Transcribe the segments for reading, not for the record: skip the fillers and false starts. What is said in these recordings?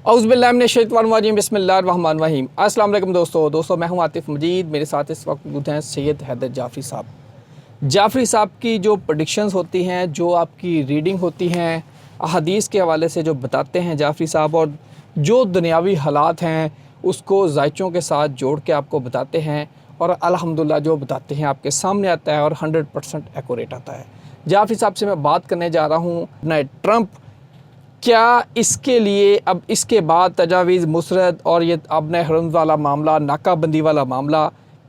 اعوذ باللہ من الشیطان الرجیم بسم اللہ الرحمن الرحیم۔ السلام علیکم دوستو میں ہوں عاطف مجید، میرے ساتھ اس وقت موجود ہیں سید حیدر جعفری صاحب۔ جعفری صاحب کی جو پریڈکشنز ہوتی ہیں، جو آپ کی ریڈنگ ہوتی ہیں احادیث کے حوالے سے جو بتاتے ہیں جعفری صاحب، اور جو دنیاوی حالات ہیں اس کو ذائچوں کے ساتھ جوڑ کے آپ کو بتاتے ہیں، اور الحمدللہ جو بتاتے ہیں آپ کے سامنے آتا ہے اور 100% ایکوریٹ آتا ہے۔ جعفری صاحب سے میں بات کرنے جا رہا ہوں ٹرمپ، کیا اس کے لیے اب اس کے بعد تجاویز مسرت اور یہ ابن حرمز والا معاملہ، ناکہ بندی والا معاملہ،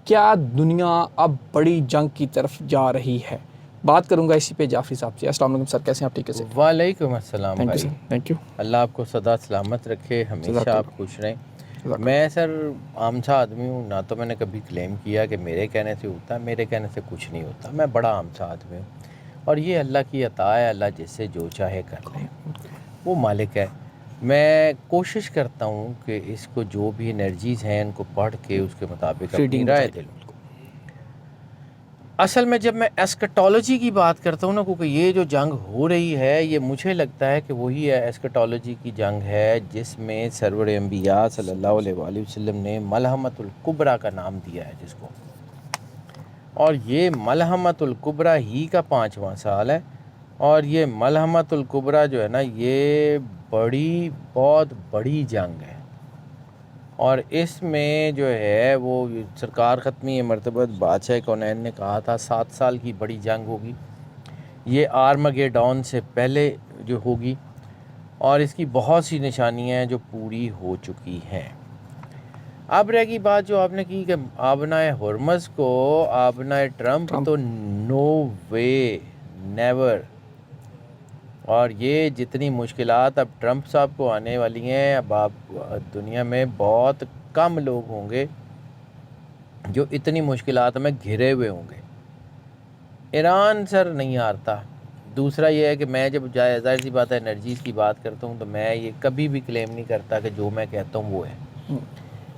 کیا دنیا اب بڑی جنگ کی طرف جا رہی ہے؟ بات کروں گا اسی پہ جعفری صاحب سے۔ السلام علیکم سر، کیسے ہیں آپ؟ ٹھیک ہے سر؟ وعلیکم السلام تھینک یو بھائی، سر، تھینک یو۔ اللہ آپ کو سدا سلامت رکھے، ہمیشہ جزاک آپ خوش رہیں۔ اللہ۔ میں سر عام سا آدمی ہوں، نہ تو میں نے کبھی کلیم کیا کہ میرے کہنے سے ہوتا ہے، میرے کہنے سے کچھ نہیں ہوتا، میں بڑا عام سا آدمی ہوں، اور یہ اللہ کی عطا ہے، اللہ جس سے جو چاہے کر لے، وہ مالک ہے۔ میں کوشش کرتا ہوں کہ اس کو جو بھی انرجیز ہیں ان کو پڑھ کے اس کے مطابق اپنی ریڈنگ رائے بتائیے۔ دلوں۔ اصل میں جب میں ایسکٹالوجی کی بات کرتا ہوں نا، کیونکہ یہ جو جنگ ہو رہی ہے یہ مجھے لگتا ہے کہ وہی ہے ایسکٹالوجی کی جنگ ہے، جس میں سرور انبیاء صلی اللہ علیہ وآلہ وسلم نے ملحمۃ الکبریٰ کا نام دیا ہے جس کو، اور یہ ملحمۃ الکبریٰ ہی کا 5واں سال ہے، اور یہ ملحمۃ الکبریٰ جو ہے نا یہ بہت بڑی جنگ ہے، اور اس میں جو ہے وہ سرکار ختمی مرتبہ بادشاہ کونین نے کہا تھا 7 سال کی بڑی جنگ ہوگی، یہ آرمگیڈون سے پہلے جو ہوگی، اور اس کی بہت سی نشانیاں ہیں جو پوری ہو چکی ہیں۔ اب رہ گئی بات جو آپ نے کی کہ آبنائے ہرمز کو آبنائے ٹرمپ، تو نو وے، نیور، اور یہ جتنی مشکلات اب ٹرمپ صاحب کو آنے والی ہیں، اب آپ دنیا میں بہت کم لوگ ہوں گے جو اتنی مشکلات میں گھرے ہوئے ہوں گے۔ ایران سر نہیں ہارتا۔ دوسرا یہ ہے کہ میں جب ظاہر سی بات ہے انرجیز کی بات کرتا ہوں تو میں یہ کبھی بھی کلیم نہیں کرتا کہ جو میں کہتا ہوں وہ ہے۔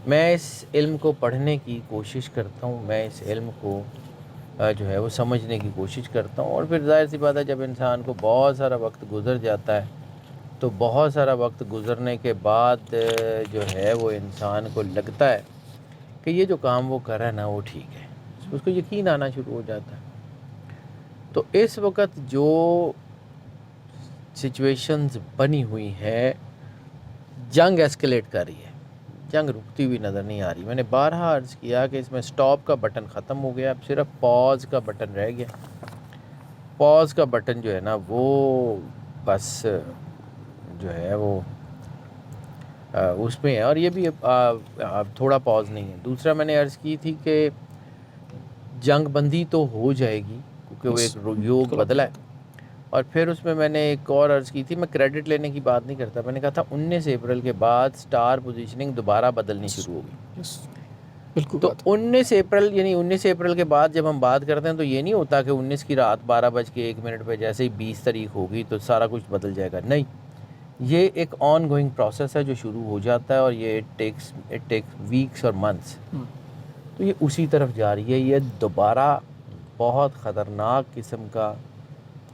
میں اس علم کو پڑھنے کی کوشش کرتا ہوں، میں اس علم کو جو ہے وہ سمجھنے کی کوشش کرتا ہوں، اور پھر ظاہر سی بات ہے جب انسان کو بہت سارا وقت گزر جاتا ہے تو بہت سارا وقت گزرنے کے بعد جو ہے وہ انسان کو لگتا ہے کہ یہ جو کام وہ کر رہا ہے نا وہ ٹھیک ہے، اس کو یقین آنا شروع ہو جاتا ہے۔ تو اس وقت جو سچویشنز بنی ہوئی ہیں، جنگ ایسکلیٹ کر رہی ہے، جنگ رکتی ہوئی نظر نہیں آ رہی۔ میں نے بارہا عرض کیا کہ اس میں سٹاپ کا بٹن ختم ہو گیا، اب صرف پاز کا بٹن رہ گیا۔ پاز کا بٹن جو ہے نا وہ بس جو ہے وہ اس میں ہے، اور یہ بھی اب تھوڑا پاز نہیں ہے۔ دوسرا میں نے عرض کی تھی کہ جنگ بندی تو ہو جائے گی کیونکہ وہ ایک یوگ بدلا ہے، اور پھر اس میں نے ایک اور عرض کی تھی، میں کریڈٹ لینے کی بات نہیں کرتا، میں نے کہا تھا 19 اپریل کے بعد سٹار پوزیشننگ دوبارہ بدلنی شروع ہوگی۔ بالکل تو بات۔ 19 اپریل یعنی 19 اپریل کے بعد جب ہم بات کرتے ہیں تو یہ نہیں ہوتا کہ 19 کی رات 12:01 پہ جیسے ہی 20 تاریخ ہوگی تو سارا کچھ بدل جائے گا، نہیں، یہ ایک آن گوئنگ پروسیس ہے جو شروع ہو جاتا ہے، اور یہ اٹ ٹیکس ویکس اور منتھس، تو یہ اسی طرف جا رہی ہے۔ یہ دوبارہ بہت خطرناک قسم کا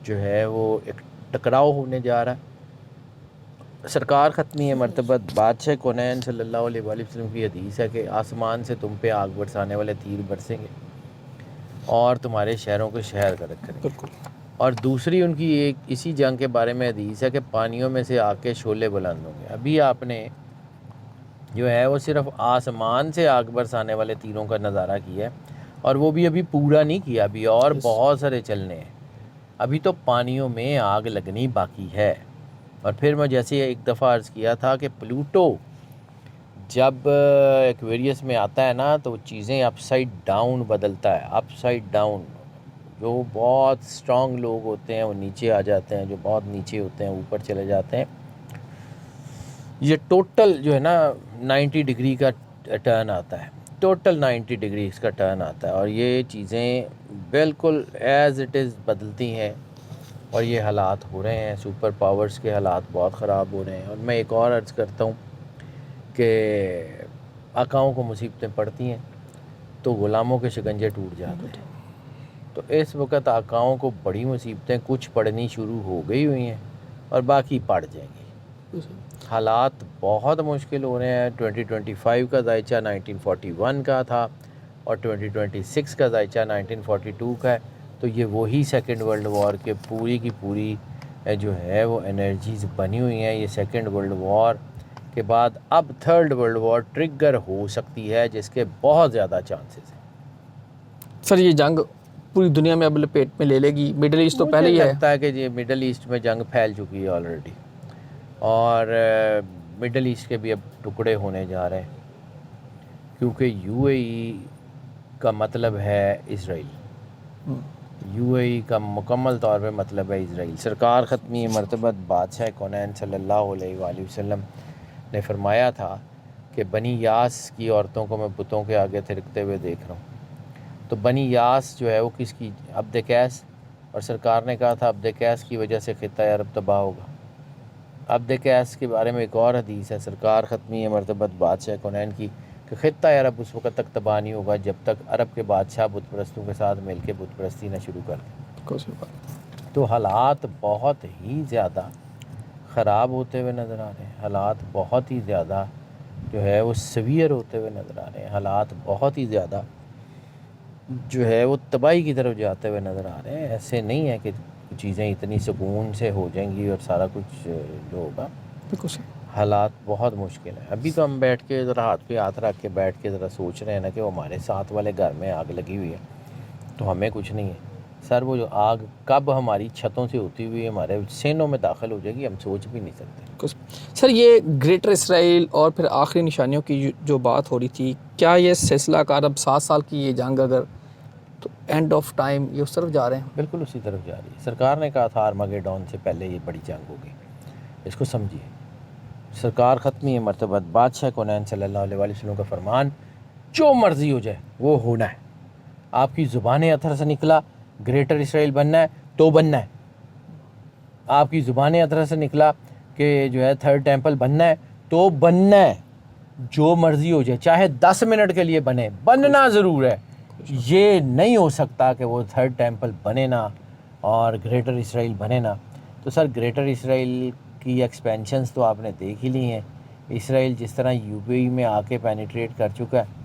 جو ہے وہ ایک ٹکراؤ ہونے جا رہا ہے۔ سرکار ختمی مرتبہ بادشاہ کونین صلی اللہ علیہ وآلہ وسلم کی حدیث ہے کہ آسمان سے تم پہ آگ برسانے والے تیر برسیں گے اور تمہارے شہروں کو شہر غرق کریں گے، اور دوسری ان کی ایک اسی جنگ کے بارے میں حدیث ہے کہ پانیوں میں سے آگ کے شعلے بلند ہوں گے۔ ابھی آپ نے جو ہے وہ صرف آسمان سے آگ برسانے والے تیروں کا نظارہ کیا ہے، اور وہ بھی ابھی پورا نہیں کیا، ابھی اور بہت سارے چلنے ہیں، ابھی تو پانیوں میں آگ لگنی باقی ہے۔ اور پھر میں جیسے ایک دفعہ عرض کیا تھا کہ پلوٹو جب ایکویریس میں آتا ہے نا تو چیزیں اپ سائڈ ڈاؤن بدلتا ہے، اپ سائڈ ڈاؤن، جو بہت سٹرونگ لوگ ہوتے ہیں وہ نیچے آ جاتے ہیں، جو بہت نیچے ہوتے ہیں اوپر چلے جاتے ہیں۔ یہ ٹوٹل جو ہے نا 90 ڈگری کا ٹرن آتا ہے، ٹوٹل 90 ڈگری اس کا ٹرن آتا ہے، اور یہ چیزیں بالکل ایز اٹ از بدلتی ہیں، اور یہ حالات ہو رہے ہیں، سپر پاورز کے حالات بہت خراب ہو رہے ہیں۔ اور میں ایک اور عرض کرتا ہوں کہ آقاؤں کو مصیبتیں پڑتی ہیں تو غلاموں کے شکنجے ٹوٹ جاتے ہیں، تو اس وقت آقاؤں کو بڑی مصیبتیں کچھ پڑنی شروع ہو گئی ہوئی ہیں، اور باقی پڑ جائیں گی۔ حالات بہت مشکل ہو رہے ہیں. 2025 کا ذائچہ 1941 کا تھا اور 2026 کا ذائچہ 1942 کا ہے. تو یہ وہی سیکنڈ ورلڈ وار کے پوری کی پوری جو ہے وہ انرجیز بنی ہوئی ہیں. یہ سیکنڈ ورلڈ وار کے بعد اب تھرڈ ورلڈ وار ٹرگر ہو سکتی ہے جس کے بہت زیادہ چانسز ہیں. سر یہ جنگ پوری دنیا میں اب لپیٹ میں لے لے گی. مڈل ایسٹ تو پہلے ہی مجھے ہے. لگتا ہے کہ یہ مڈل ایسٹ میں جنگ پھیل چکی ہے آلریڈی اور مڈل ایسٹ کے بھی اب ٹکڑے ہونے جا رہے ہیں کیونکہ یو اے ای کا مطلب ہے اسرائیل. یو اے ای کا مکمل طور پہ مطلب ہے اسرائیل. سرکار ختمی مرتبت بادشاہ کونین صلی اللہ علیہ وآلہ وسلم نے فرمایا تھا کہ بنی یاس کی عورتوں کو میں بتوں کے آگے تھرکتے ہوئے دیکھ رہا ہوں. تو بنی یاس جو ہے وہ کس کی؟ عبد قیس. اور سرکار نے کہا تھا عبد قیس کی وجہ سے خطہ عرب تباہ ہوگا. عبد قیس کے بارے میں ایک اور حدیث ہے سرکار ختمی مرتبت بادشاہ کونین کی کہ خطہ عرب اس وقت تک تباہ نہیں ہوگا جب تک عرب کے بادشاہ بت پرستوں کے ساتھ مل کے بت پرستی نہ شروع کر دیں. تو حالات بہت ہی زیادہ خراب ہوتے ہوئے نظر آ رہے ہیں. حالات بہت ہی زیادہ جو ہے وہ سیویئر ہوتے ہوئے نظر آ رہے ہیں. حالات بہت ہی زیادہ جو ہے وہ تباہی کی طرف جاتے ہوئے نظر آ رہے ہیں. ایسے نہیں ہے کہ چیزیں اتنی سکون سے ہو جائیں گی اور سارا کچھ جو ہوگا. حالات بہت مشکل ہیں. ابھی تو ہم بیٹھ کے ذرا ہاتھ پہ ہاتھ رکھ کے بیٹھ کے ذرا سوچ رہے ہیں نا کہ وہ ہمارے ساتھ والے گھر میں آگ لگی ہوئی ہے تو ہمیں کچھ نہیں ہے. سر وہ جو آگ کب ہماری چھتوں سے ہوتی ہوئی ہمارے سینوں میں داخل ہو جائے گی ہم سوچ بھی نہیں سکتے. سر یہ گریٹر اسرائیل اور پھر آخری نشانیوں کی جو بات ہو رہی تھی, کیا یہ سلسلہ کار اب 7 سال کی یہ جنگ اگر تو اینڈ آف ٹائم یہ اس طرف جا رہے ہیں؟ بالکل اسی طرف جا رہی ہے. سرکار نے کہا تھا آرمگیڈون سے پہلے یہ بڑی جنگ ہوگی. اس کو سمجھیے. سرکار ختمی مرتبت بادشاہ کونین صلی اللہ علیہ وآلہ وسلم کا فرمان جو مرضی ہو جائے وہ ہونا ہے. آپ کی زبان اطہر سے نکلا گریٹر اسرائیل بننا ہے تو بننا ہے. آپ کی زبان اطہر سے نکلا کہ جو ہے تھرڈ ٹیمپل بننا ہے تو بننا ہے. جو مرضی ہو جائے چاہے 10 منٹ کے لیے بنے, بننا ضرور ہے. یہ نہیں ہو سکتا کہ وہ تھرڈ ٹیمپل بنے نا اور گریٹر اسرائیل بنے نا. تو سر گریٹر اسرائیل کی ایکسپینشنز تو آپ نے دیکھ ہی لی ہیں. اسرائیل جس طرح یو پی ای میں آ کے پینیٹریٹ کر چکا ہے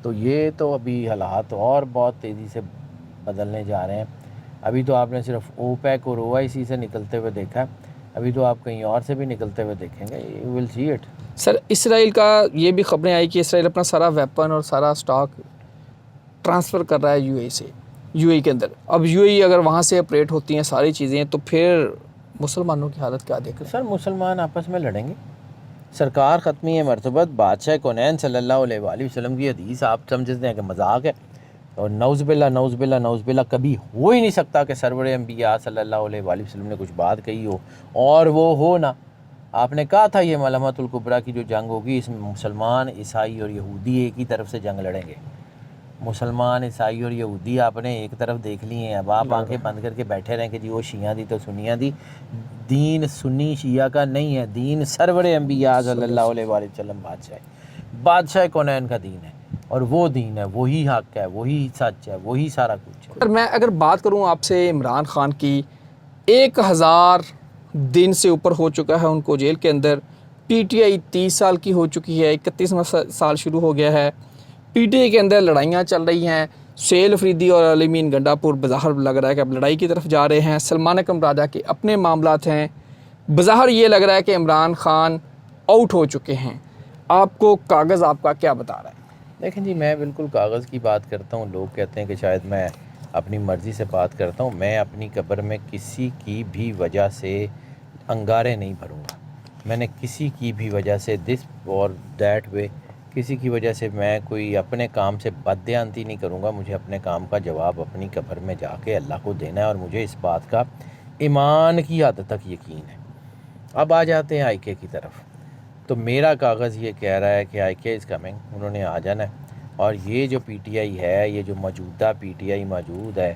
تو یہ تو ابھی حالات اور بہت تیزی سے بدلنے جا رہے ہیں. ابھی تو آپ نے صرف اوپیک اور او آئی سی سے نکلتے ہوئے دیکھا ہے, ابھی تو آپ کہیں اور سے بھی نکلتے ہوئے دیکھیں گے. You will see it. سر اسرائیل کا یہ بھی خبریں آئی کہ اسرائیل اپنا سارا ویپن اور سارا سٹاک ٹرانسفر کر رہا ہے یو اے سے, یو اے کے اندر. اب یو اے اگر وہاں سے آپریٹ ہوتی ہیں ساری چیزیں تو پھر مسلمانوں کی حالت کیا دیکھ رہے ہیں؟ سر مسلمان آپس میں لڑیں گے. سرکار ختمی مرتبت بادشاہ کونین صلی اللہ علیہ وآلہ وسلم کی حدیث آپ سمجھتے ہیں کہ مذاق ہے اور نعوذ باللہ نعوذ باللہ نعوذ باللہ کبھی ہو ہی نہیں سکتا کہ سرور انبیاء صلی اللہ علیہ وآلہ وسلم نے کچھ بات کہی ہو اور وہ ہو نا. آپ نے کہا تھا یہ ملامت الکبریٰ کی جو جنگ ہوگی اس میں مسلمان عیسائی اور یہودی ایک ہی طرف سے جنگ لڑیں گے. مسلمان عیسائی اور یہودی آپ نے ایک طرف دیکھ لی ہیں. اب آپ آنکھیں بند کر کے بیٹھے رہیں کہ جی وہ شیعہ دی تو سنیاں دی. دین سنی شیعہ کا نہیں ہے, دین سرور انبیاء صلی اللہ علیہ وآلہ وسلم بادشاہ کونین کا دین ہے اور وہ دین ہے, وہی حق ہے, وہی سچ ہے, وہی سارا کچھ ہے. میں اگر بات کروں آپ سے عمران خان کی, 1000 دن سے اوپر ہو چکا ہے ان کو جیل کے اندر. پی ٹی آئی 30 سال کی ہو چکی ہے, 31واں سال شروع ہو گیا ہے. پی ٹی آئی کے اندر لڑائیاں چل رہی ہیں. سہیل افریدی اور علمین گنڈا پور بظاہر لگ رہا ہے کہ اب لڑائی کی طرف جا رہے ہیں. سلمان اکرم راجہ کے اپنے معاملات ہیں. بظاہر یہ لگ رہا ہے کہ عمران خان آؤٹ ہو چکے ہیں. آپ کو کاغذ آپ کا کیا بتا رہا ہے؟ دیکھیں جی میں بالکل کاغذ کی بات کرتا ہوں. لوگ کہتے ہیں کہ شاید میں اپنی مرضی سے بات کرتا ہوں. میں اپنی قبر میں کسی کی بھی وجہ سے انگارے نہیں بھروں گا. میں نے کسی کی بھی وجہ سے دس اور دیٹ وے کسی کی وجہ سے میں کوئی اپنے کام سے بددیانتی نہیں کروں گا. مجھے اپنے کام کا جواب اپنی قبر میں جا کے اللہ کو دینا ہے اور مجھے اس بات کا ایمان کی حد تک یقین ہے. اب آ جاتے ہیں آئی کے کی طرف. تو میرا کاغذ یہ کہہ رہا ہے کہ آئی کے از کمنگ, انہوں نے آ جانا ہے. اور یہ جو پی ٹی آئی ہے, یہ جو موجودہ پی ٹی آئی موجود ہے,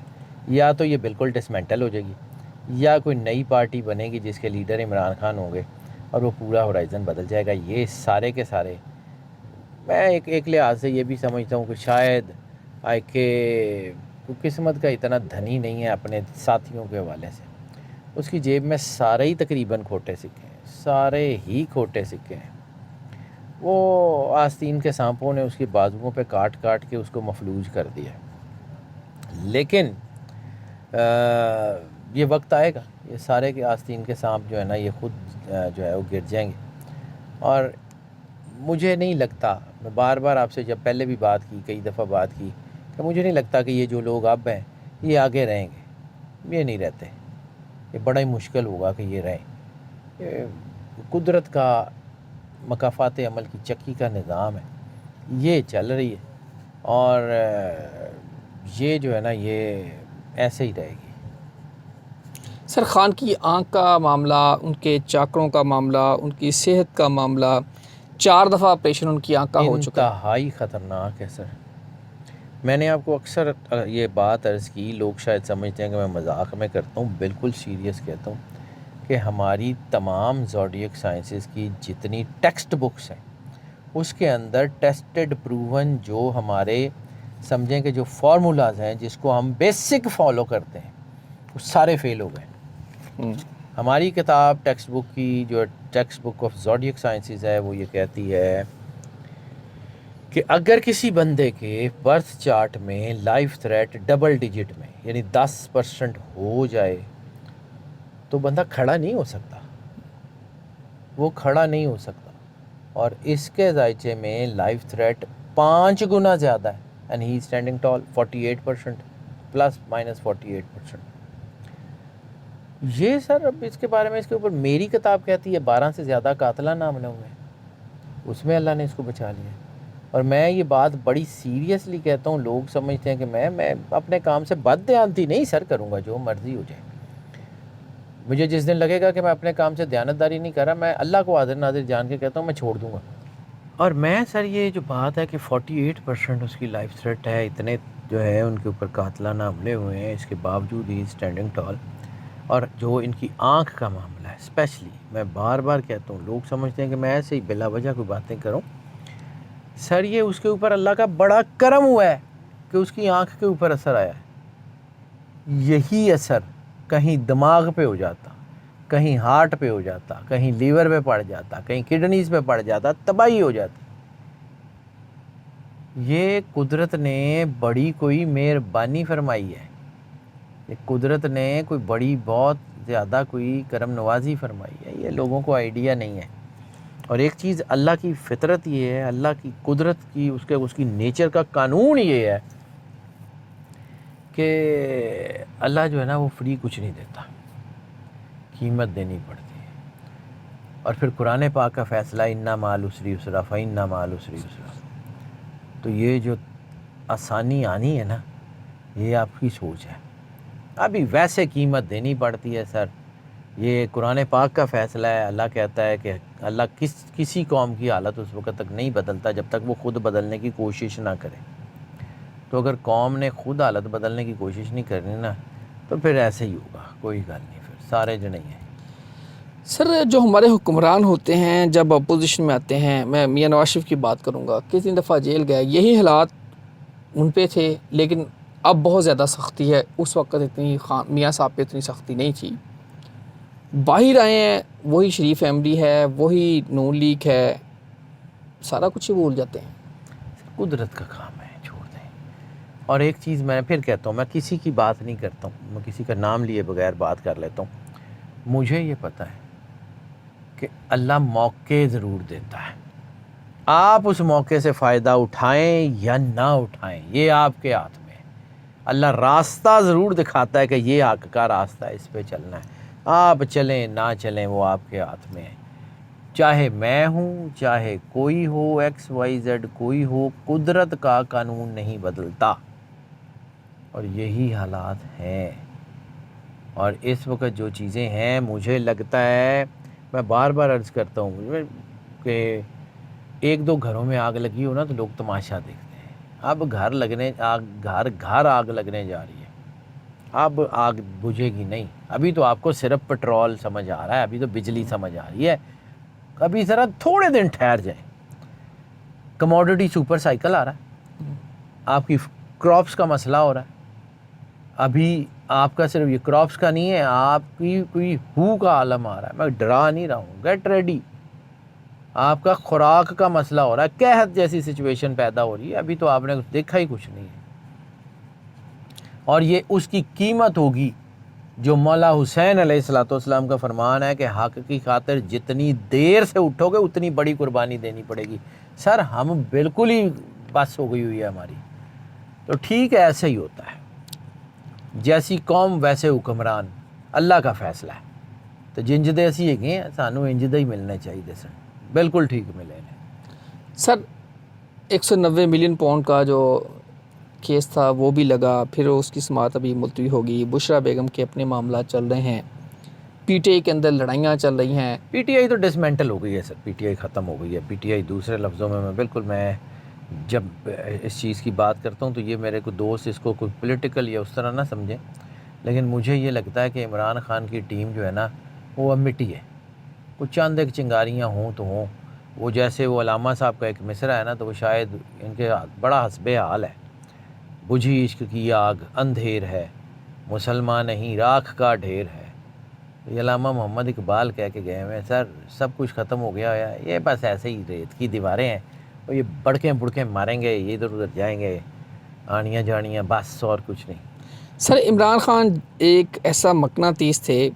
یا تو یہ بالکل ڈسمنٹل ہو جائے گی یا کوئی نئی پارٹی بنے گی جس کے لیڈر عمران خان ہوں گے اور وہ پورا ہورائزن بدل جائے گا. یہ سارے کے سارے میں ایک لحاظ سے یہ بھی سمجھتا ہوں کہ شاید آئی کے قسمت کا اتنا دھنی نہیں ہے اپنے ساتھیوں کے حوالے سے. اس کی جیب میں سارے ہی تقریباً کھوٹے سکے ہیں, سارے ہی کھوٹے سکے ہیں. وہ آستین کے سانپوں نے اس کی بازوؤں پہ کاٹ کاٹ کے اس کو مفلوج کر دیا. لیکن یہ وقت آئے گا، یہ سارے کے آستین کے سانپ جو ہے نا یہ خود جو ہے وہ گر جائیں گے. اور مجھے نہیں لگتا، میں بار بار آپ سے جب پہلے بھی بات کی، کئی دفعہ بات کی، کہ مجھے نہیں لگتا کہ یہ جو لوگ اب ہیں یہ آگے رہیں گے. یہ نہیں رہتے، یہ بڑا ہی مشکل ہوگا کہ یہ رہیں. یہ قدرت کا مکافات عمل کی چکی کا نظام ہے، یہ چل رہی ہے، اور یہ جو ہے نا یہ ایسے ہی رہے گی. سر خان کی آنکھ کا معاملہ، ان کے چاکروں کا معاملہ، ان کی صحت کا معاملہ، 4 دفعہ آپریشن ان کی آنکھ کا ہو چکا ہے. انتہائی خطرناک ہے سر. میں نے آپ کو اکثر یہ بات عرض کی، لوگ شاید سمجھتے ہیں کہ میں مذاق میں کرتا ہوں، بالکل سیریس کہتا ہوں کہ ہماری تمام زوڈیک سائنسز کی جتنی ٹیکسٹ بکس ہیں اس کے اندر ٹیسٹڈ پروون جو ہمارے سمجھیں کہ جو فارمولاز ہیں جس کو ہم بیسک فالو کرتے ہیں وہ سارے فیل ہو گئے. ہماری کتاب ٹیکسٹ بک کی جو text book of zodiac sciences ہے وہ یہ کہتی ہے کہ اگر کسی بندے کے برتھ چارٹ میں لائف تھریٹ ڈبل ڈیجٹ میں یعنی 10% ہو جائے تو بندہ کھڑا نہیں ہو سکتا، وہ کھڑا نہیں ہو سکتا. اور اس کے ذائچے میں لائف تھریٹ 5 گنا زیادہ ہے، and he standing talc 48% plus minus 48%. یہ سر اب اس کے بارے میں اس کے اوپر میری کتاب کہتی ہے 12 سے زیادہ قاتلہ نام لے ہوئے ہیں، اس میں اللہ نے اس کو بچا لیا. اور میں یہ بات بڑی سیریسلی کہتا ہوں. لوگ سمجھتے ہیں کہ میں اپنے کام سے بد دیانتی نہیں سر کروں گا، جو مرضی ہو جائے. مجھے جس دن لگے گا کہ میں اپنے کام سے دیانتداری نہیں کر رہا، میں اللہ کو حاضر ناظر جان کے کہتا ہوں میں چھوڑ دوں گا. اور میں سر یہ جو بات ہے کہ 48% اس کی لائف تھریٹ ہے، اتنے جو ہے ان کے اوپر قاتلانہ حملے ہوئے ہیں، اس کے باوجود ہی اسٹینڈنگ ٹال. اور جو ان کی آنکھ کا معاملہ ہے اسپیشلی، میں بار بار کہتا ہوں، لوگ سمجھتے ہیں کہ میں ایسے ہی بلا وجہ کوئی باتیں کروں. سر یہ اس کے اوپر اللہ کا بڑا کرم ہوا ہے کہ اس کی آنکھ کے اوپر اثر آیا ہے. یہی اثر کہیں دماغ پہ ہو جاتا، کہیں ہارٹ پہ ہو جاتا، کہیں لیور پہ پڑ جاتا، کہیں کڈنیز پہ پڑ جاتا، تباہی ہو جاتی. یہ قدرت نے بڑی کوئی مہربانی فرمائی ہے، یہ قدرت نے کوئی بڑی بہت زیادہ کوئی کرم نوازی فرمائی ہے. یہ لوگوں کو آئیڈیا نہیں ہے. اور ایک چیز اللہ کی فطرت یہ ہے، اللہ کی قدرت کی اس کی نیچر کا قانون یہ ہے کہ اللہ جو ہے نا وہ فری کچھ نہیں دیتا، قیمت دینی پڑتی ہے. اور پھر قرآن پاک کا فیصلہ اِنَّ مَعَ الْعُسْرِ یُسْرًا فَإِنَّ مَعَ الْعُسْرِ یُسْرًا. تو یہ جو آسانی آنی ہے نا یہ آپ کی سوچ ہے. ابھی ویسے قیمت دینی پڑتی ہے سر. یہ قرآن پاک کا فیصلہ ہے. اللہ کہتا ہے کہ اللہ کسی قوم کی حالت اس وقت تک نہیں بدلتا جب تک وہ خود بدلنے کی کوشش نہ کرے. تو اگر قوم نے خود حالت بدلنے کی کوشش نہیں کرنی نا تو پھر ایسے ہی ہوگا، کوئی گل نہیں، پھر سارے جو نہیں ہیں. سر جو ہمارے حکمران ہوتے ہیں جب اپوزیشن میں آتے ہیں، میں میاں نواز شریف کی بات کروں گا، کتنی دفعہ جیل گئے، یہی حالات ان پہ تھے. لیکن اب بہت زیادہ سختی ہے، اس وقت اتنی میاں صاحب پہ اتنی سختی نہیں تھی. باہر آئے ہیں، وہی شریف فیملی ہے، وہی نون لیگ ہے، سارا کچھ ہی بھول جاتے ہیں. قدرت کا کام ہے، چھوڑ دیں. اور ایک چیز میں پھر کہتا ہوں، میں کسی کی بات نہیں کرتا ہوں، میں کسی کا نام لیے بغیر بات کر لیتا ہوں. مجھے یہ پتہ ہے کہ اللہ موقع ضرور دیتا ہے، آپ اس موقع سے فائدہ اٹھائیں یا نہ اٹھائیں یہ آپ کے ہاتھ میں ہے. اللہ راستہ ضرور دکھاتا ہے کہ یہ حق کا راستہ ہے، اس پہ چلنا ہے. آپ چلیں نہ چلیں وہ آپ کے ہاتھ میں ہے. چاہے میں ہوں، چاہے کوئی ہو، ایکس وائی زیڈ کوئی ہو، قدرت کا قانون نہیں بدلتا. اور یہی حالات ہیں. اور اس وقت جو چیزیں ہیں مجھے لگتا ہے، میں بار بار عرض کرتا ہوں کہ 1-2 گھروں میں آگ لگی ہو نا تو لوگ تماشا دیکھتے ہیں. اب گھر آگ لگنے جا رہی ہے. اب آگ بجھے گی نہیں. ابھی تو آپ کو صرف پٹرول سمجھ آ رہا ہے، ابھی تو بجلی سمجھ آ رہی ہے. ابھی ذرا تھوڑے دن ٹھہر جائیں. کموڈٹی سپر سائیکل آ رہا ہے، آپ کی کراپس کا مسئلہ ہو رہا ہے. ابھی آپ کا صرف یہ کراپس کا نہیں ہے، آپ کی کوئی ہو کا عالم آ رہا ہے. میں ڈرا نہیں رہا ہوں، گیٹ ریڈی. آپ کا خوراک کا مسئلہ ہو رہا ہے، قحط جیسی سچویشن پیدا ہو رہی ہے، ابھی تو آپ نے دیکھا ہی کچھ نہیں ہے. اور یہ اس کی قیمت ہوگی جو مولا حسین علیہ الصلوۃ والسلام کا فرمان ہے کہ حق کی خاطر جتنی دیر سے اٹھو گے اتنی بڑی قربانی دینی پڑے گی. سر ہم بالکل ہی بس ہو گئی ہوئی ہے ہماری. تو ٹھیک ہے، ایسے ہی ہوتا ہے، جیسی قوم ویسے حکمران، اللہ کا فیصلہ ہے. تو جنجدے اسی ہی ہیں، سانو انجدے ہی ملنے چاہیے سر، بالکل ٹھیک ملے نے. سر 190 ملین پاؤنڈ کا جو کیس تھا وہ بھی لگا، پھر اس کی سماعت ابھی ملتوی ہوگی. بشرا بیگم کے اپنے معاملات چل رہے ہیں، پی ٹی آئی کے اندر لڑائیاں چل رہی ہیں. پی ٹی آئی تو ڈسمینٹل ہو گئی ہے سر، پی ٹی آئی ختم ہو گئی ہے. پی ٹی آئی دوسرے لفظوں میں جب اس چیز کی بات کرتا ہوں تو یہ میرے کو دوست اس کو کوئی پولیٹیکل یا اس طرح نہ سمجھیں، لیکن مجھے یہ لگتا ہے کہ عمران خان کی ٹیم جو ہے نا وہ اب مٹی ہے. کچھ چند ایک چنگاریاں ہوں تو ہوں، وہ جیسے وہ علامہ صاحب کا ایک مصرع ہے نا، تو وہ شاید ان کے بڑا حسب حال ہے. بجھی عشق کی آگ اندھیر ہے، مسلمان نہیں راکھ کا ڈھیر ہے. یہ علامہ محمد اقبال کہہ کے گئے ہوئے ہیں. سر سب کچھ ختم ہو گیا ہے، یہ بس ایسے ہی ریت کی دیواریں ہیں، اور یہ بڑکیں ماریں گے، یہ ادھر ادھر جائیں گے، آنیاں جانیاں، بس اور کچھ نہیں. سر عمران خان ایک ایسا مقناطیس تھے،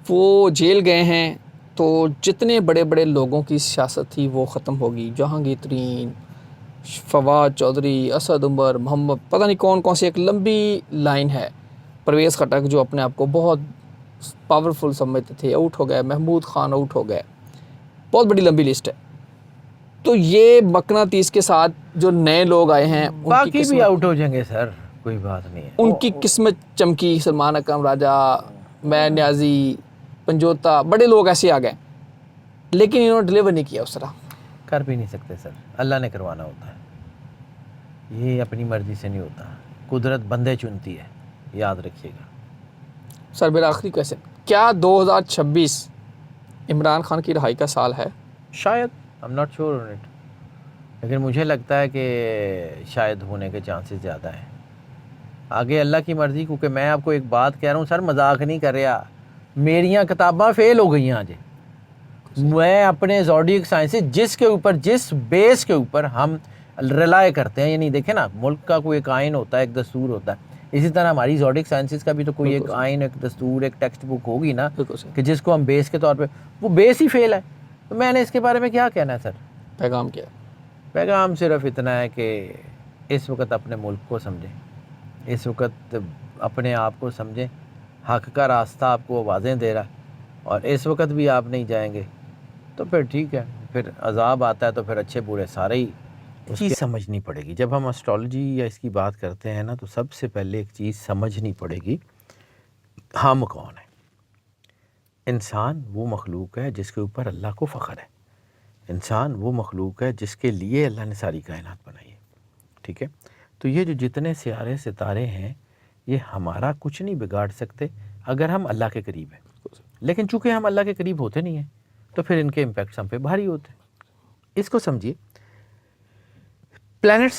وہ جیل گئے ہیں تو جتنے بڑے بڑے لوگوں کی سیاست تھی وہ ختم ہوگی. جہانگیر ترین، فواد چودھری، اسد عمر، محمد، پتہ نہیں کون کون سی ایک لمبی لائن ہے. پرویز خٹک جو اپنے آپ کو بہت پاورفل سمجھتے تھے آؤٹ ہو گئے، محمود خان آؤٹ ہو گئے، بہت بڑی لمبی لسٹ ہے. تو یہ مقناطیس کے ساتھ جو نئے لوگ آئے ہیں ان کی باقی بھی قسمت، آؤٹ ہو جائیں گے سر، کوئی بات نہیں ہے. ان کی قسمت چمکی. سلمان اکرم راجہ، میں نیازی، پنجوتا، بڑے لوگ ایسے آ گئے، لیکن انہوں نے ڈلیور نہیں کیا اس طرح. کر بھی نہیں سکتے سر، اللہ نے کروانا ہوتا ہے، یہ اپنی مرضی سے نہیں ہوتا. قدرت بندے چنتی ہے، یاد رکھیے گا. سر میرا آخری کویشچن، کیا 2026 عمران خان کی رہائی کا سال ہے؟ شاید، I'm not sure on it، لیکن مجھے لگتا ہے کہ شاید ہونے کے چانسز زیادہ ہیں. آگے اللہ کی مرضی، کیونکہ میں آپ کو ایک بات کہہ رہا ہوں سر، مذاق نہیں کر رہا، میریاں کتاباں فیل ہو گئی ہیں آج. میں اپنے زوڈیک سائنسز جس بیس کے اوپر ہم ریلائے کرتے ہیں، یعنی دیکھیں نا، ملک کا کوئی ایک آئین ہوتا ہے، ایک دستور ہوتا ہے، اسی طرح ہماری زوڈیک سائنسز کا بھی تو کوئی ایک آئین، ایک دستور، ایک ٹیکسٹ بک ہوگی نا، کہ جس کو ہم بیس کے طور پہ، وہ بیس ہی فیل ہے. تو میں نے اس کے بارے میں کیا کہنا ہے سر؟ پیغام کیا؟ پیغام صرف اتنا ہے کہ اس وقت اپنے ملک کو سمجھیں، اس وقت اپنے آپ کو سمجھیں. حق کا راستہ آپ کو آوازیں دے رہا، اور اس وقت بھی آپ نہیں جائیں گے تو پھر ٹھیک ہے، پھر عذاب آتا ہے تو پھر اچھے برے سارے ہی. چیز سمجھنی پڑے گی جب ہم اسٹرالوجی یا اس کی بات کرتے ہیں نا، تو سب سے پہلے ایک چیز سمجھنی پڑے گی، ہم کون ہیں. انسان وہ مخلوق ہے جس کے اوپر اللہ کو فخر ہے. انسان وہ مخلوق ہے جس کے لیے اللہ نے ساری کائنات بنائی ہے. ٹھیک ہے، تو یہ جو جتنے سیارے ستارے ہیں، یہ ہمارا کچھ نہیں بگاڑ سکتے اگر ہم اللہ کے قریب ہیں. لیکن چونکہ ہم اللہ کے قریب ہوتے نہیں ہیں تو پھر ان کے امپیکٹس ہم پہ بھاری ہوتے ہیں. اس کو سمجھیے، پلانٹس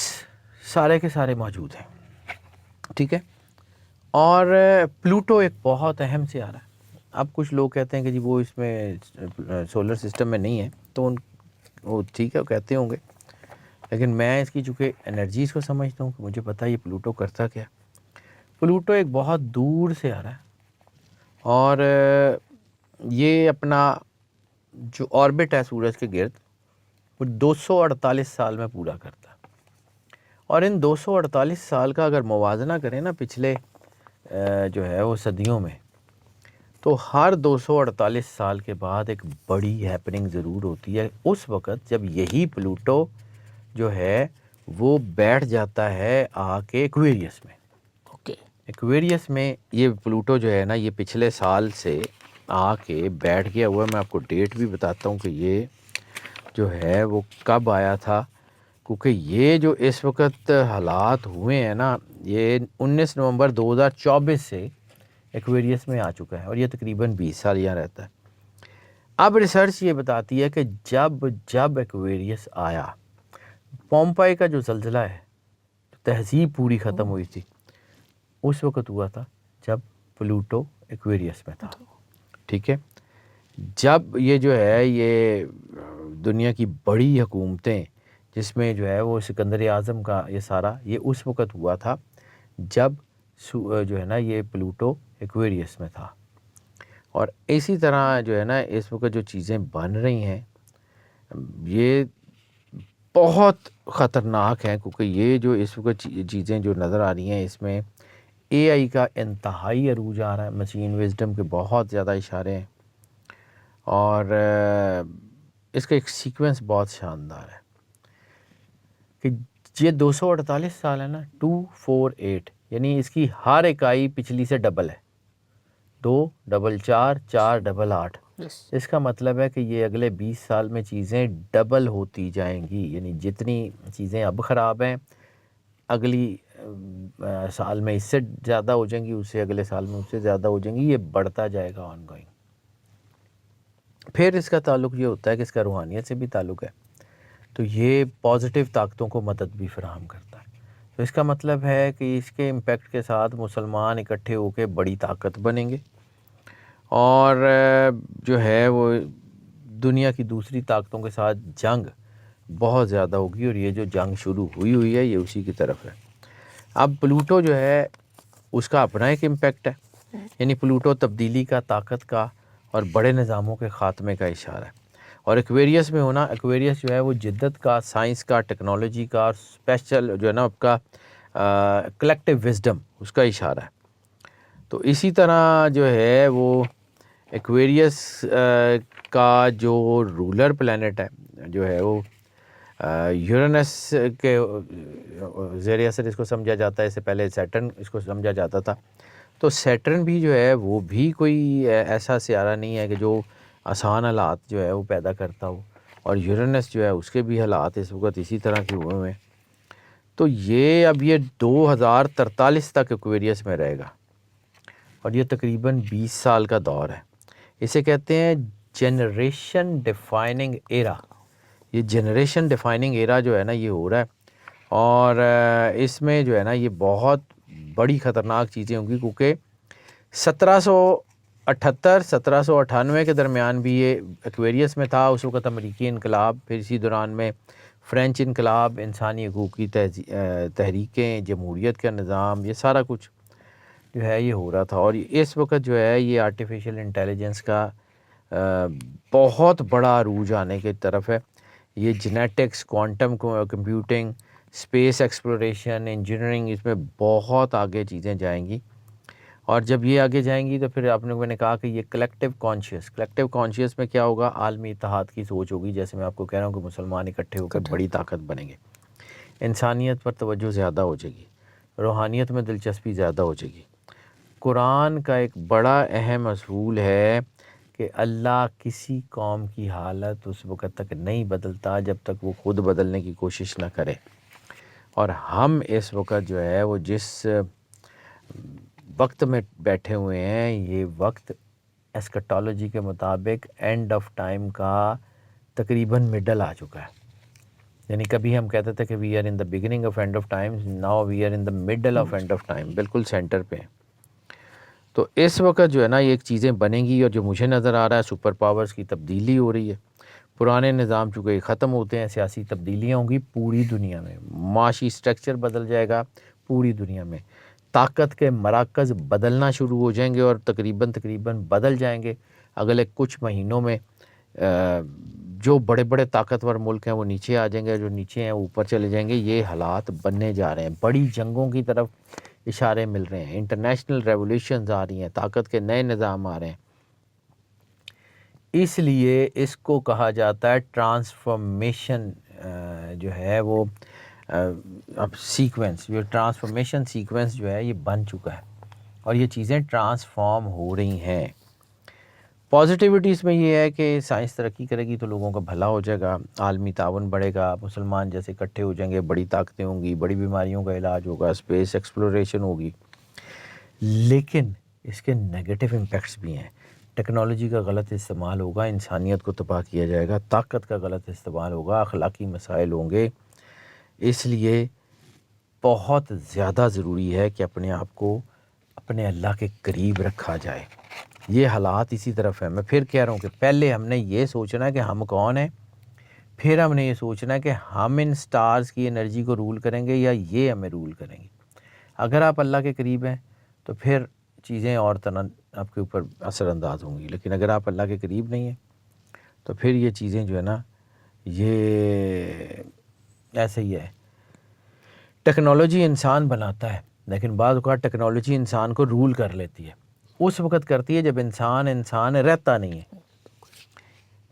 سارے کے سارے موجود ہیں، ٹھیک ہے، اور پلوٹو ایک بہت اہم سیارہ ہے. اب کچھ لوگ کہتے ہیں کہ جی وہ اس میں سولر سسٹم میں نہیں ہے، تو وہ ٹھیک ہے، وہ کہتے ہوں گے، لیکن میں اس کی چونکہ انرجیز کو سمجھتا ہوں کہ مجھے پتہ ہے یہ پلوٹو کرتا کیا. پلوٹو ایک بہت دور سے آ رہا ہے، اور یہ اپنا جو آربٹ ہے سورج کے گرد، وہ 248 سال میں پورا کرتا ہے. اور ان 248 سال کا اگر موازنہ کریں نا پچھلے جو ہے وہ صدیوں میں، تو ہر 248 سال کے بعد ایک بڑی ہیپننگ ضرور ہوتی ہے، اس وقت جب یہی پلوٹو جو ہے وہ بیٹھ جاتا ہے آ کے ایکویریس میں. اوکے، ایکویریس میں یہ پلوٹو جو ہے نا، یہ پچھلے سال سے آ کے بیٹھ گیا ہوا ہے. میں آپ کو ڈیٹ بھی بتاتا ہوں کہ یہ جو ہے وہ کب آیا تھا، کیونکہ یہ جو اس وقت حالات ہوئے ہیں نا، یہ 19 نومبر 2024 سے ایکویریس میں آ چکا ہے، اور یہ تقریباً 20 سال یہاں رہتا ہے. اب ریسرچ یہ بتاتی ہے کہ جب ایکویریس آیا، پومپائی کا جو زلزلہ ہے، تہذیب پوری ختم ہوئی تھی. اس وقت ہوا تھا جب پلوٹو ایکویریس میں تھا. ٹھیک ہے. جب یہ جو ہے یہ دنیا کی بڑی حکومتیں جس میں جو ہے وہ سکندر اعظم کا یہ سارا یہ اس وقت ہوا تھا جب جو ہے نا یہ پلوٹو ایکویریس میں تھا. اور اسی طرح جو ہے نا اس وقت جو چیزیں بن رہی ہیں یہ بہت خطرناک ہیں، کیونکہ یہ جو اس وقت چیزیں جو نظر آ رہی ہیں اس میں اے آئی کا انتہائی عروج آ رہا ہے، مشین وزڈم کے بہت زیادہ اشارے ہیں، اور اس کا ایک سیکوینس بہت شاندار ہے کہ یہ 248 سال ہے نا، 248 یعنی اس کی ہر اکائی پچھلی سے ڈبل ہے. 2 ڈبل 4 4 ڈبل 8. اس کا مطلب ہے کہ یہ اگلے 20 سال میں چیزیں ڈبل ہوتی جائیں گی. یعنی جتنی چیزیں اب خراب ہیں اگلی سال میں اس سے زیادہ ہو جائیں گی، اس سے اگلے سال میں اس سے زیادہ ہو جائیں گی. یہ بڑھتا جائے گا آن گوئنگ. پھر اس کا تعلق یہ ہوتا ہے کہ اس کا روحانیت سے بھی تعلق ہے، تو یہ پازیٹیو طاقتوں کو مدد بھی فراہم کرتا ہے. تو اس کا مطلب ہے کہ اس کے امپیکٹ کے ساتھ مسلمان اکٹھے ہو کے بڑی طاقت بنیں گے، اور جو ہے وہ دنیا کی دوسری طاقتوں کے ساتھ جنگ بہت زیادہ ہوگی، اور یہ جو جنگ شروع ہوئی ہے یہ اسی کی طرف ہے. اب پلوٹو جو ہے اس کا اپنا ایک امپیکٹ ہے، یعنی پلوٹو تبدیلی کا، طاقت کا اور بڑے نظاموں کے خاتمے کا اشارہ ہے. اور ایکویریس میں ہونا، ایکویریس جو ہے وہ جدت کا، سائنس کا، ٹیکنالوجی کا، اور اسپیشل جو ہے نا آپ کا کلیکٹیو وزڈم اس کا اشارہ ہے. تو اسی طرح جو ہے وہ ایکویریس کا جو رولر پلینٹ ہے جو ہے وہ یورینس کے زیر اثر اس کو سمجھا جاتا ہے. اس سے پہلے سیٹرن اس کو سمجھا جاتا تھا. تو سیٹرن بھی جو ہے وہ بھی کوئی ایسا سیارہ نہیں ہے کہ جو آسان حالات جو ہے وہ پیدا کرتا ہو، اور یورینس جو ہے اس کے بھی حالات اس وقت اسی طرح کے ہوئے ہیں. تو یہ اب یہ 2043 تک ایکویریس میں رہے گا، اور یہ تقریباً 20 سال کا دور ہے. اسے کہتے ہیں جنریشن ڈیفائننگ ایرا. یہ جنریشن ڈیفائننگ ایرا جو ہے نا یہ ہو رہا ہے، اور اس میں جو ہے نا یہ بہت بڑی خطرناک چیزیں ہوں گی، کیونکہ 1798 کے درمیان بھی یہ ایکویریس میں تھا. اس وقت امریکی انقلاب، پھر اسی دوران میں فرینچ انقلاب، انسانی حقوق کی تحریکیں، جمہوریت کا نظام، یہ سارا کچھ جو ہے یہ ہو رہا تھا. اور اس وقت جو ہے یہ آرٹیفیشل انٹیلیجنس کا بہت بڑا عروج آنے کی طرف ہے. یہ genetics, quantum computing, space exploration, engineering, اس میں بہت آگے چیزیں جائیں گی. اور جب یہ آگے جائیں گی تو پھر آپ نے میں نے کہا کہ یہ کلیکٹیو کانشیس میں کیا ہوگا؟ عالمی اتحاد کی سوچ ہوگی. جیسے میں آپ کو کہہ رہا ہوں کہ مسلمان اکٹھے ہو کر بڑی طاقت بنیں گے. انسانیت پر توجہ زیادہ ہو جائے گی، روحانیت میں دلچسپی زیادہ ہو جائے گی. قرآن کا ایک بڑا اہم اصول ہے کہ اللہ کسی قوم کی حالت اس وقت تک نہیں بدلتا جب تک وہ خود بدلنے کی کوشش نہ کرے. اور ہم اس وقت جو ہے وہ جس وقت میں بیٹھے ہوئے ہیں، یہ وقت ایسکٹالوجی کے مطابق اینڈ آف ٹائم کا تقریباً مڈل آ چکا ہے. یعنی کبھی ہم کہتے تھے کہ we are in the beginning of end of time, now we are in the middle of end of time, بالکل سینٹر پہ ہیں. تو اس وقت جو ہے نا یہ ایک چیزیں بنیں گی، اور جو مجھے نظر آ رہا ہے سپر پاورز کی تبدیلی ہو رہی ہے. پرانے نظام چونکہ ختم ہوتے ہیں، سیاسی تبدیلیاں ہوں گی پوری دنیا میں، معاشی سٹرکچر بدل جائے گا پوری دنیا میں، طاقت کے مراکز بدلنا شروع ہو جائیں گے، اور تقریباً بدل جائیں گے. اگلے کچھ مہینوں میں جو بڑے بڑے طاقتور ملک ہیں وہ نیچے آ جائیں گے، جو نیچے ہیں اوپر چلے جائیں گے. یہ حالات بننے جا رہے ہیں، بڑی جنگوں کی طرف اشارے مل رہے ہیں، انٹرنیشنل ریولیوشنز آ رہی ہیں، طاقت کے نئے نظام آ رہے ہیں. اس لیے اس کو کہا جاتا ہے ٹرانسفارمیشن جو ہے وہ اب سیکوینس، جو ٹرانسفارمیشن سیکوینس جو ہے یہ بن چکا ہے، اور یہ چیزیں ٹرانسفارم ہو رہی ہیں. پازیٹیوٹی اس میں یہ ہے کہ سائنس ترقی کرے گی تو لوگوں کا بھلا ہو جائے گا، عالمی تعاون بڑھے گا، مسلمان جیسے اکٹھے ہو جائیں گے، بڑی طاقتیں ہوں گی، بڑی بیماریوں کا علاج ہوگا، اسپیس ایکسپلوریشن ہوگی. لیکن اس کے نیگیٹو امپیکٹس بھی ہیں. ٹیکنالوجی کا غلط استعمال ہوگا، انسانیت کو تباہ کیا جائے گا. طاقت کا غلط استعمال ہوگا، اخلاقی مسائل ہوں گے. اس لیے بہت زیادہ ضروری ہے کہ اپنے آپ کو اپنے اللہ کے قریب رکھا جائے. یہ حالات اسی طرف ہے. میں پھر کہہ رہا ہوں کہ پہلے ہم نے یہ سوچنا ہے کہ ہم کون ہیں, پھر ہم نے یہ سوچنا ہے کہ ہم ان سٹارز کی انرجی کو رول کریں گے یا یہ ہمیں رول کریں گے. اگر آپ اللہ کے قریب ہیں تو پھر چیزیں اور طرح آپ کے اوپر اثر انداز ہوں گی, لیکن اگر آپ اللہ کے قریب نہیں ہیں تو پھر یہ چیزیں جو ہے نا یہ ایسے ہی ہے. ٹیکنالوجی انسان بناتا ہے, لیکن بعض اوقات ٹیکنالوجی انسان کو رول کر لیتی ہے. اس وقت کرتی ہے جب انسان رہتا نہیں ہے.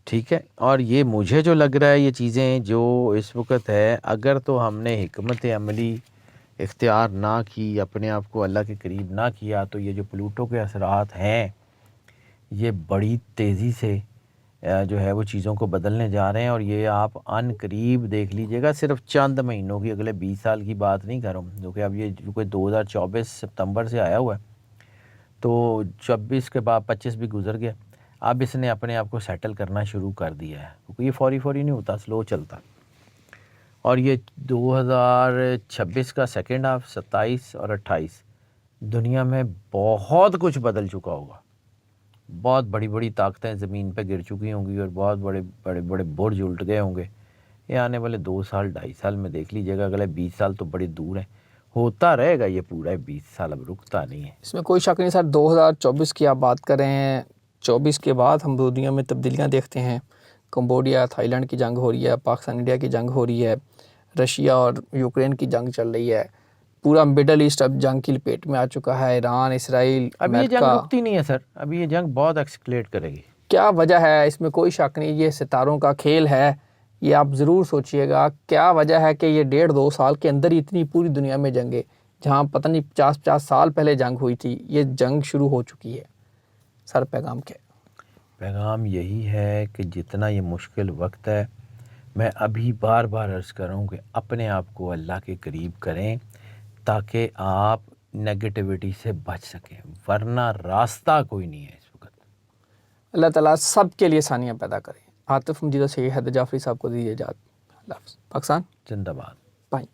ٹھیک ہے, اور یہ مجھے جو لگ رہا ہے یہ چیزیں جو اس وقت ہے, اگر تو ہم نے حکمت عملی اختیار نہ کی, اپنے آپ کو اللہ کے قریب نہ کیا, تو یہ جو پلوٹو کے اثرات ہیں یہ بڑی تیزی سے جو ہے وہ چیزوں کو بدلنے جا رہے ہیں. اور یہ آپ ان قریب دیکھ لیجئے گا, صرف چند مہینوں کی, اگلے 20 سال کی بات نہیں کر رہا ہوں, جو کہ اب یہ جو کہ 2024 ستمبر سے آیا ہوا ہے, تو 24 کے بعد 25 بھی گزر گیا. اب اس نے اپنے آپ کو سیٹل کرنا شروع کر دیا ہے, کیونکہ یہ فوری نہیں ہوتا, سلو چلتا. اور یہ 2026 کا سیکنڈ ہاف, 27 اور 28 دنیا میں بہت کچھ بدل چکا ہوگا. بہت بڑی طاقتیں زمین پہ گر چکی ہوں گی اور بہت بڑے برج الٹ گئے ہوں گے. یہ آنے والے 2 سال 2.5 سال میں دیکھ لیجیے گا, اگلے 20 سال تو بڑی دور ہیں. ہوتا رہے گا یہ پورا 20 سال, اب رکتا نہیں ہے. اس میں کوئی شک نہیں سر. 2024 کی آپ بات کر رہے ہیں, 24 کے بعد ہم دنیا میں تبدیلیاں دیکھتے ہیں. کمبوڈیا تھائی لینڈ کی جنگ ہو رہی ہے, پاکستان انڈیا کی جنگ ہو رہی ہے, رشیا اور یوکرین کی جنگ چل رہی ہے, پورا مڈل ایسٹ اب جنگ کی لپیٹ میں آ چکا ہے. ایران, اسرائیل, ابھی یہ جنگ امریکہ. رکتی نہیں ہے سر, ابھی یہ جنگ بہت ایکسکلیٹ کرے گی. کیا وجہ ہے؟ اس میں کوئی شک نہیں, یہ ستاروں کا کھیل ہے. یہ آپ ضرور سوچئے گا کیا وجہ ہے کہ یہ 1.5-2 سال کے اندر اتنی پوری دنیا میں جنگیں, جہاں پتہ نہیں 50 سال پہلے جنگ ہوئی تھی, یہ جنگ شروع ہو چکی ہے. سر پیغام کیا؟ پیغام یہی ہے کہ جتنا یہ مشکل وقت ہے, میں ابھی بار عرض کر رہا ہوں کہ اپنے آپ کو اللہ کے قریب کریں تاکہ آپ نیگیٹیوٹی سے بچ سکیں, ورنہ راستہ کوئی نہیں ہے اس وقت. اللہ تعالیٰ سب کے لیے آسانیاں پیدا کرے. عاطف مجید اور سید حیدر جعفری صاحب کو دیجیے اجازت. اللہ حافظ. پاکستان زندہ باد. پائیں.